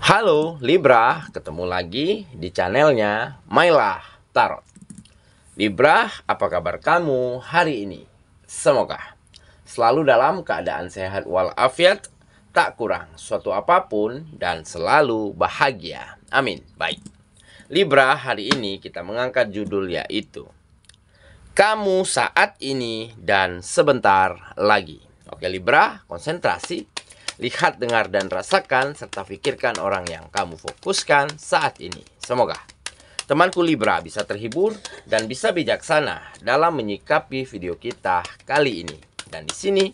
Halo Libra, ketemu lagi di channelnya Mylah Tarot. Libra, apa kabar kamu hari ini? Semoga selalu dalam keadaan sehat walafiat, tak kurang suatu apapun, dan selalu bahagia. Amin. Baik, Libra, hari ini kita mengangkat judul yaitu Kamu Saat Ini dan Sebentar Lagi. Oke Libra, konsentrasi. Lihat, dengar, dan rasakan, serta pikirkan orang yang kamu fokuskan saat ini. Semoga temanku Libra bisa terhibur dan bisa bijaksana dalam menyikapi video kita kali ini. Dan di sini,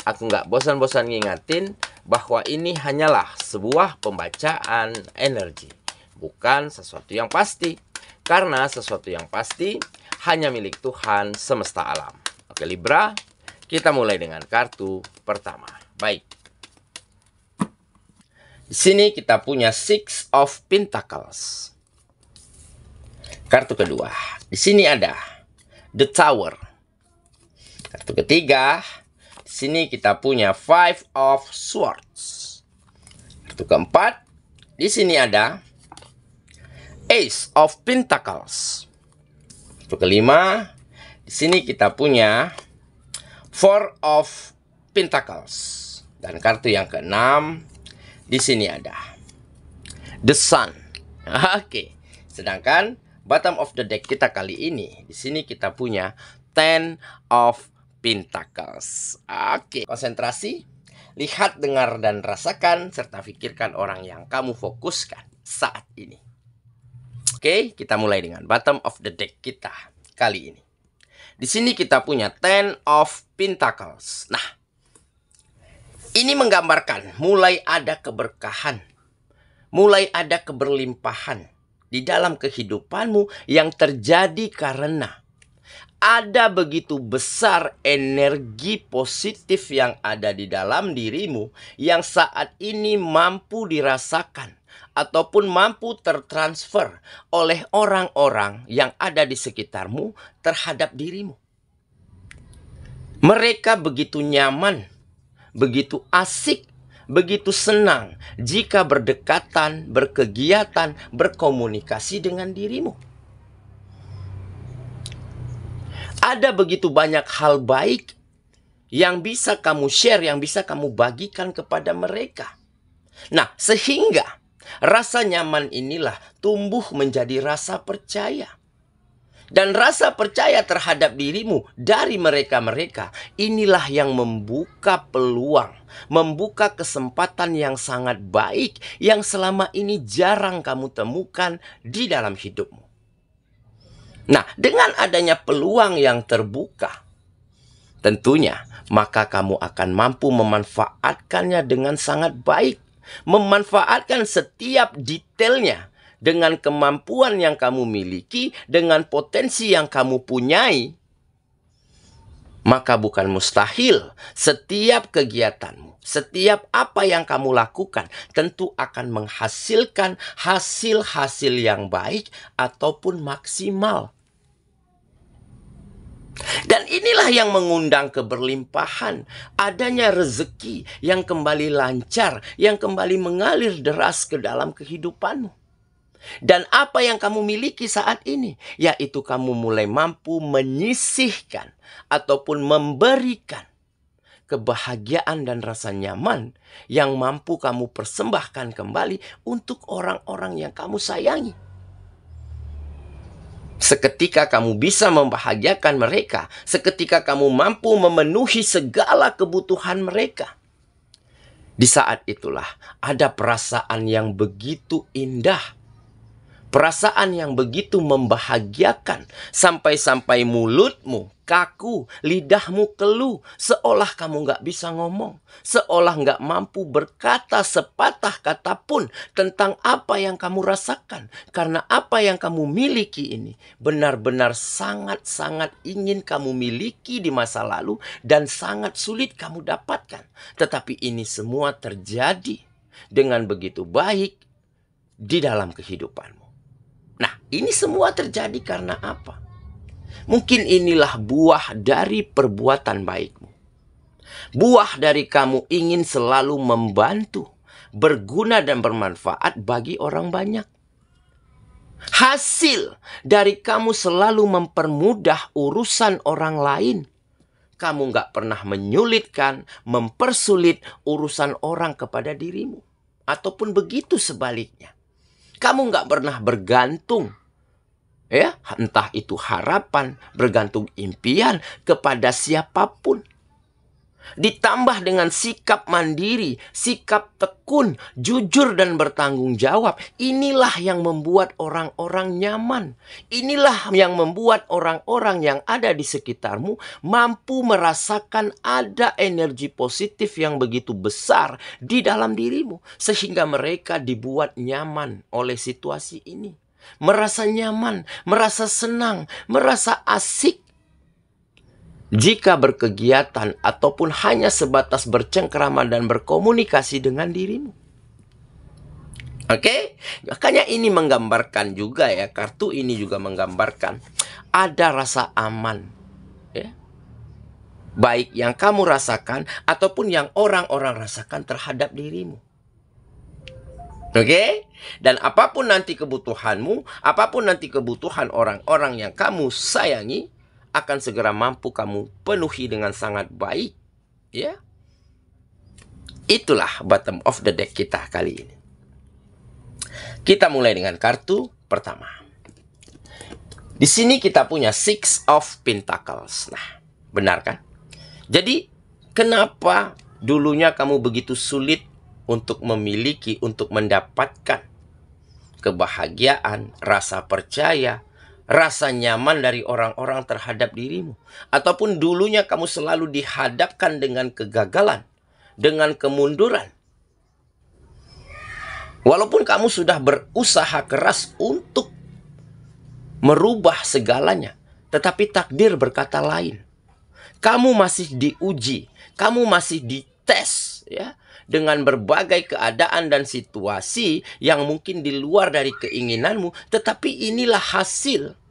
aku nggak bosan-bosan ngingatin bahwa ini hanyalah sebuah pembacaan energi, bukan sesuatu yang pasti. Karena sesuatu yang pasti hanya milik Tuhan semesta alam. Oke Libra, kita mulai dengan kartu pertama. Baik. Di sini kita punya Six of Pentacles. Kartu kedua. Di sini ada The Tower. Kartu ketiga. Di sini kita punya Five of Swords. Kartu keempat. Di sini ada Ace of Pentacles. Kartu kelima. Di sini kita punya Four of Pentacles. Dan kartu yang keenam. Di sini ada The Sun. Oke. Sedangkan bottom of the deck kita kali ini, di sini kita punya Ten of Pentacles. Oke. Konsentrasi, lihat, dengar, dan rasakan, serta pikirkan orang yang kamu fokuskan saat ini. Oke, kita mulai dengan bottom of the deck kita kali ini. Di sini kita punya Ten of Pentacles. Nah, ini menggambarkan mulai ada keberkahan, mulai ada keberlimpahan di dalam kehidupanmu yang terjadi karena ada begitu besar energi positif yang ada di dalam dirimu yang saat ini mampu dirasakan ataupun mampu tertransfer oleh orang-orang yang ada di sekitarmu terhadap dirimu. Mereka begitu nyaman, begitu asik, begitu senang jika berdekatan, berkegiatan, berkomunikasi dengan dirimu. Ada begitu banyak hal baik yang bisa kamu share, yang bisa kamu bagikan kepada mereka. Nah, sehingga rasa nyaman inilah tumbuh menjadi rasa percaya. Dan rasa percaya terhadap dirimu dari mereka-mereka, inilah yang membuka peluang, membuka kesempatan yang sangat baik yang selama ini jarang kamu temukan di dalam hidupmu. Nah, dengan adanya peluang yang terbuka, tentunya maka kamu akan mampu memanfaatkannya dengan sangat baik. Memanfaatkan setiap detailnya dengan kemampuan yang kamu miliki, dengan potensi yang kamu punyai. Maka bukan mustahil setiap kegiatanmu, setiap apa yang kamu lakukan tentu akan menghasilkan hasil-hasil yang baik ataupun maksimal. Dan inilah yang mengundang keberlimpahan, adanya rezeki yang kembali lancar, yang kembali mengalir deras ke dalam kehidupanmu. Dan apa yang kamu miliki saat ini, yaitu kamu mulai mampu menyisihkan ataupun memberikan kebahagiaan dan rasa nyaman yang mampu kamu persembahkan kembali untuk orang-orang yang kamu sayangi. Seketika kamu bisa membahagiakan mereka, seketika kamu mampu memenuhi segala kebutuhan mereka. Di saat itulah ada perasaan yang begitu indah, perasaan yang begitu membahagiakan, sampai-sampai mulutmu kaku, lidahmu keluh, seolah kamu nggak bisa ngomong, seolah nggak mampu berkata sepatah kata pun tentang apa yang kamu rasakan. Karena apa yang kamu miliki ini benar-benar sangat-sangat ingin kamu miliki di masa lalu dan sangat sulit kamu dapatkan. Tetapi ini semua terjadi dengan begitu baik di dalam kehidupanmu. Nah, ini semua terjadi karena apa? Mungkin inilah buah dari perbuatan baikmu. Buah dari kamu ingin selalu membantu, berguna dan bermanfaat bagi orang banyak. Hasil dari kamu selalu mempermudah urusan orang lain. Kamu nggak pernah menyulitkan, mempersulit urusan orang kepada dirimu. Ataupun begitu sebaliknya. Kamu nggak pernah bergantung, ya, entah itu harapan, bergantung impian kepada siapapun. Ditambah dengan sikap mandiri, sikap tekun, jujur dan bertanggung jawab. Inilah yang membuat orang-orang nyaman. Inilah yang membuat orang-orang yang ada di sekitarmu mampu merasakan ada energi positif yang begitu besar di dalam dirimu. Sehingga mereka dibuat nyaman oleh situasi ini. Merasa nyaman, merasa senang, merasa asik. Jika berkegiatan ataupun hanya sebatas bercengkrama dan berkomunikasi dengan dirimu. Oke? Makanya ini menggambarkan juga ya, kartu ini juga menggambarkan ada rasa aman. Ya. Baik yang kamu rasakan ataupun yang orang-orang rasakan terhadap dirimu. Oke? Dan apapun nanti kebutuhanmu, apapun nanti kebutuhan orang-orang yang kamu sayangi, akan segera mampu kamu penuhi dengan sangat baik. Ya. Itulah bottom of the deck kita kali ini. Kita mulai dengan kartu pertama. Di sini kita punya Six of Pentacles. Nah, benar kan? Jadi, kenapa dulunya kamu begitu sulit untuk memiliki, untuk mendapatkan kebahagiaan, rasa percaya, rasa nyaman dari orang-orang terhadap dirimu. Ataupun dulunya kamu selalu dihadapkan dengan kegagalan, dengan kemunduran. Walaupun kamu sudah berusaha keras untuk merubah segalanya, tetapi takdir berkata lain. Kamu masih diuji, kamu masih dites, ya, dengan berbagai keadaan dan situasi yang mungkin di luar dari keinginanmu, tetapi inilah hasil.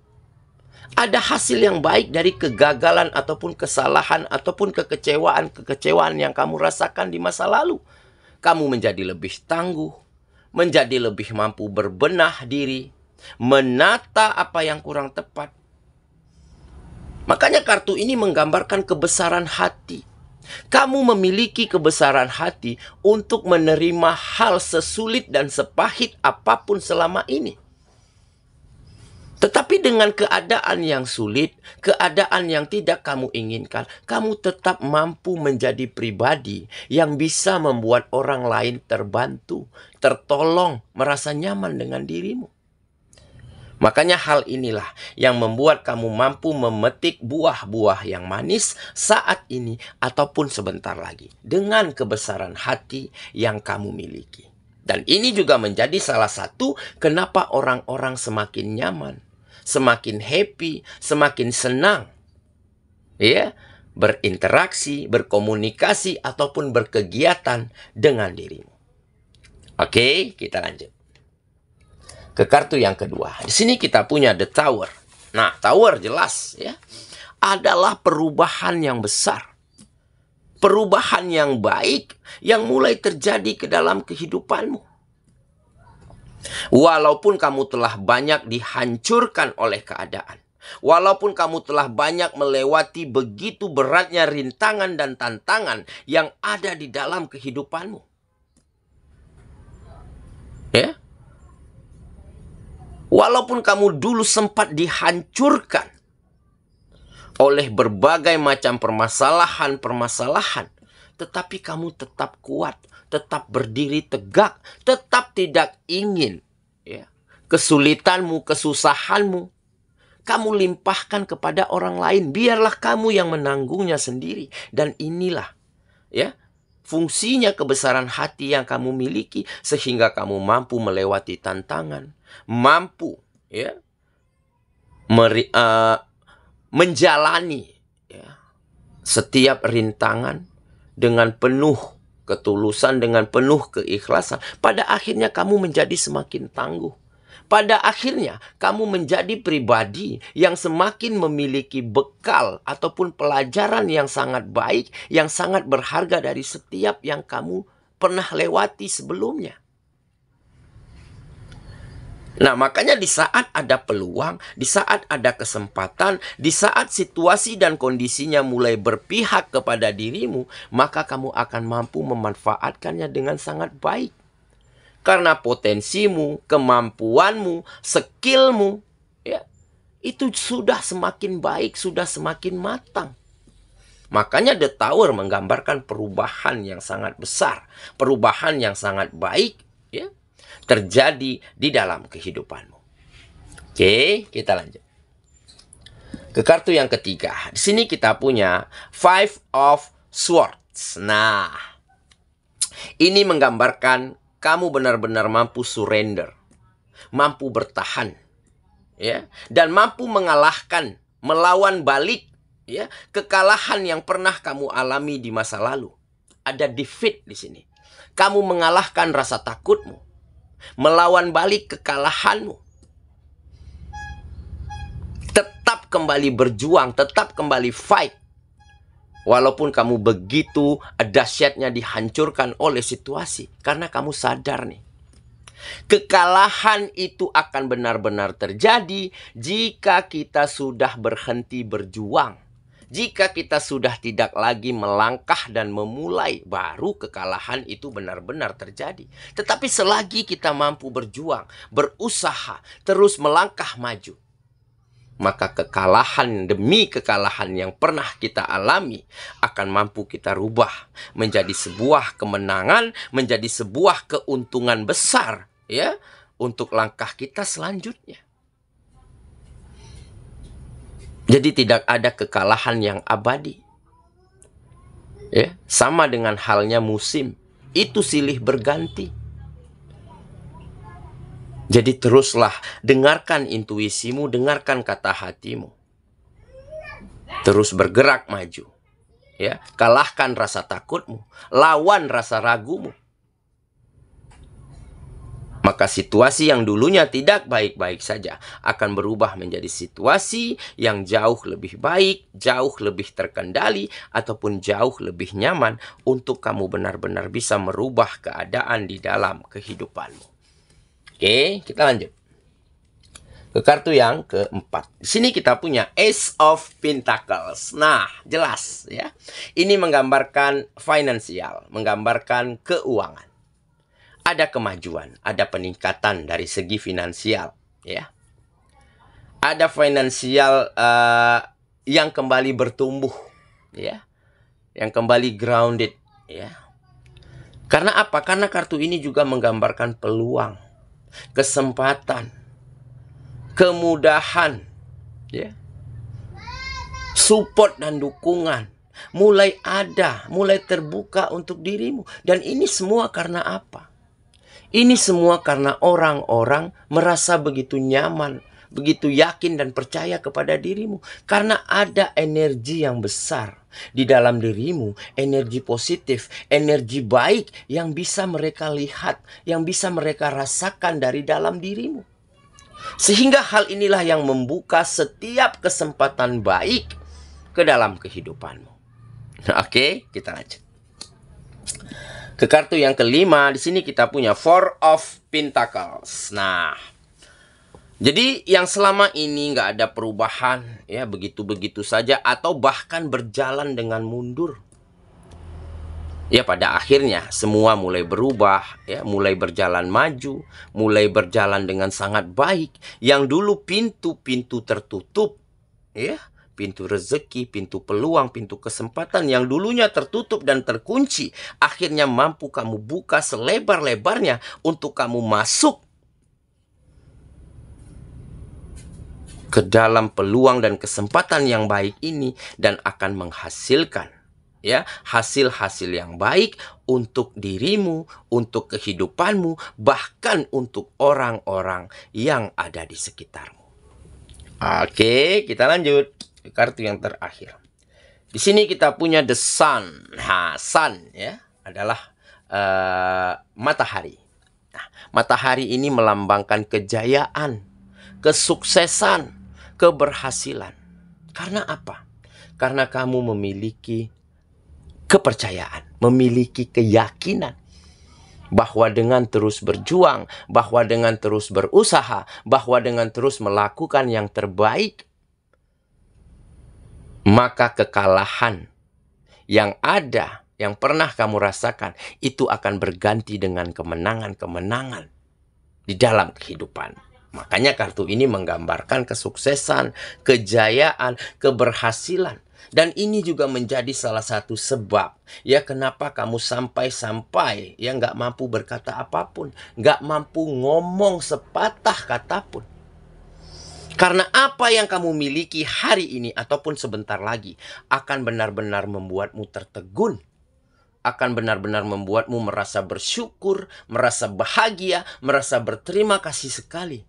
Ada hasil yang baik dari kegagalan ataupun kesalahan ataupun kekecewaan yang kamu rasakan di masa lalu. Kamu menjadi lebih tangguh, menjadi lebih mampu berbenah diri, menata apa yang kurang tepat. Makanya kartu ini menggambarkan kebesaran hati. Kamu memiliki kebesaran hati untuk menerima hal sesulit dan sepahit apapun selama ini. Tetapi dengan keadaan yang sulit, keadaan yang tidak kamu inginkan, kamu tetap mampu menjadi pribadi yang bisa membuat orang lain terbantu, tertolong, merasa nyaman dengan dirimu. Makanya hal inilah yang membuat kamu mampu memetik buah-buah yang manis saat ini ataupun sebentar lagi. Dengan kebesaran hati yang kamu miliki. Dan ini juga menjadi salah satu kenapa orang-orang semakin nyaman, semakin happy, semakin senang, ya, berinteraksi, berkomunikasi, ataupun berkegiatan dengan dirimu. Oke, kita lanjut ke kartu yang kedua. Di sini kita punya The Tower. Nah, Tower jelas ya, adalah perubahan yang besar. Perubahan yang baik yang mulai terjadi ke dalam kehidupanmu. Walaupun kamu telah banyak dihancurkan oleh keadaan. Walaupun kamu telah banyak melewati begitu beratnya rintangan dan tantangan yang ada di dalam kehidupanmu. Ya. Walaupun kamu dulu sempat dihancurkan oleh berbagai macam permasalahan-permasalahan, tetapi kamu tetap kuat, tetap berdiri tegak, tetap tidak ingin, ya, kesulitanmu, kesusahanmu, kamu limpahkan kepada orang lain. Biarlah kamu yang menanggungnya sendiri. Dan inilah, ya, fungsinya kebesaran hati yang kamu miliki, sehingga kamu mampu melewati tantangan, mampu, ya, menjalani, ya, setiap rintangan dengan penuh ketulusan, dengan penuh keikhlasan. Pada akhirnya kamu menjadi semakin tangguh. Pada akhirnya kamu menjadi pribadi yang semakin memiliki bekal ataupun pelajaran yang sangat baik, yang sangat berharga dari setiap yang kamu pernah lewati sebelumnya. Nah, makanya di saat ada peluang, di saat ada kesempatan, di saat situasi dan kondisinya mulai berpihak kepada dirimu, maka kamu akan mampu memanfaatkannya dengan sangat baik. Karena potensimu, kemampuanmu, skillmu, ya, itu sudah semakin baik, sudah semakin matang. Makanya The Tower menggambarkan perubahan yang sangat besar, perubahan yang sangat baik, ya, terjadi di dalam kehidupanmu. Oke, kita lanjut ke kartu yang ketiga. Di sini kita punya Five of Swords. Nah, ini menggambarkan kamu benar-benar mampu surrender, mampu bertahan, ya, dan mampu mengalahkan, melawan balik, ya, kekalahan yang pernah kamu alami di masa lalu. Ada defeat di sini. Kamu mengalahkan rasa takutmu, melawan balik kekalahanmu. Tetap kembali berjuang, tetap kembali fight. Walaupun kamu begitu dahsyatnya dihancurkan oleh situasi. Karena kamu sadar nih, kekalahan itu akan benar-benar terjadi jika kita sudah berhenti berjuang. Jika kita sudah tidak lagi melangkah dan memulai, baru kekalahan itu benar-benar terjadi. Tetapi selagi kita mampu berjuang, berusaha, terus melangkah maju, maka kekalahan demi kekalahan yang pernah kita alami akan mampu kita rubah menjadi sebuah kemenangan, menjadi sebuah keuntungan besar, ya, untuk langkah kita selanjutnya. Jadi tidak ada kekalahan yang abadi. Ya, sama dengan halnya musim, itu silih berganti. Jadi teruslah dengarkan intuisimu, dengarkan kata hatimu. Terus bergerak maju. Ya, kalahkan rasa takutmu, lawan rasa ragumu. Maka situasi yang dulunya tidak baik-baik saja akan berubah menjadi situasi yang jauh lebih baik, jauh lebih terkendali, ataupun jauh lebih nyaman untuk kamu benar-benar bisa merubah keadaan di dalam kehidupanmu. Oke, kita lanjut ke kartu yang keempat. Di sini kita punya Ace of Pentacles. Nah, jelas ya. Ini menggambarkan finansial, menggambarkan keuangan. Ada kemajuan, ada peningkatan dari segi finansial, ya. Ada finansial yang kembali bertumbuh, ya, yang kembali grounded, ya. Karena apa? Karena kartu ini juga menggambarkan peluang, kesempatan, kemudahan, ya, support dan dukungan mulai ada, mulai terbuka untuk dirimu. Dan ini semua karena apa? Ini semua karena orang-orang merasa begitu nyaman, begitu yakin dan percaya kepada dirimu. Karena ada energi yang besar di dalam dirimu, energi positif, energi baik yang bisa mereka lihat, yang bisa mereka rasakan dari dalam dirimu. Sehingga hal inilah yang membuka setiap kesempatan baik ke dalam kehidupanmu. Oke, kita lanjut ke kartu yang kelima. Di sini kita punya Four of Pentacles. Nah, jadi yang selama ini nggak ada perubahan, ya, begitu-begitu saja, atau bahkan berjalan dengan mundur. Ya, pada akhirnya semua mulai berubah, ya, mulai berjalan maju, mulai berjalan dengan sangat baik. Yang dulu pintu-pintu tertutup, ya, pintu rezeki, pintu peluang, pintu kesempatan yang dulunya tertutup dan terkunci, akhirnya mampu kamu buka selebar-lebarnya untuk kamu masuk ke dalam peluang dan kesempatan yang baik ini, dan akan menghasilkan, ya, hasil-hasil yang baik untuk dirimu, untuk kehidupanmu, bahkan untuk orang-orang yang ada di sekitarmu. Oke, kita lanjut kartu yang terakhir. Di sini kita punya The Sun. Nah, Sun, ya, adalah matahari. Nah, matahari ini melambangkan kejayaan, kesuksesan, keberhasilan. Karena apa? Karena kamu memiliki kepercayaan, memiliki keyakinan bahwa dengan terus berjuang, bahwa dengan terus berusaha, bahwa dengan terus melakukan yang terbaik, maka kekalahan yang ada, yang pernah kamu rasakan, itu akan berganti dengan kemenangan-kemenangan di dalam kehidupan. Makanya kartu ini menggambarkan kesuksesan, kejayaan, keberhasilan. Dan ini juga menjadi salah satu sebab ya kenapa kamu sampai ya nggak mampu berkata apapun, nggak mampu ngomong sepatah kata pun. Karena apa yang kamu miliki hari ini ataupun sebentar lagi akan benar-benar membuatmu tertegun, akan benar-benar membuatmu merasa bersyukur, merasa bahagia, merasa berterima kasih sekali.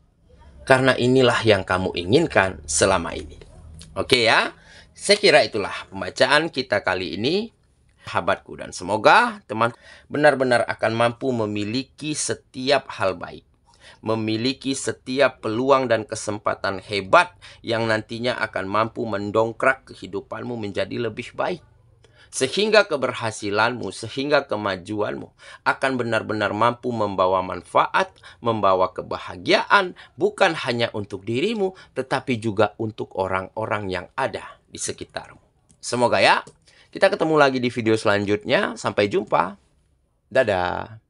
Karena inilah yang kamu inginkan selama ini. Oke ya? Saya kira itulah pembacaan kita kali ini, sahabatku. Dan semoga teman benar-benar akan mampu memiliki setiap hal baik. Memiliki setiap peluang dan kesempatan hebat yang nantinya akan mampu mendongkrak kehidupanmu menjadi lebih baik. Sehingga keberhasilanmu, sehingga kemajuanmu akan benar-benar mampu membawa manfaat, membawa kebahagiaan, bukan hanya untuk dirimu, tetapi juga untuk orang-orang yang ada di sekitarmu. Semoga ya, kita ketemu lagi di video selanjutnya. Sampai jumpa. Dadah.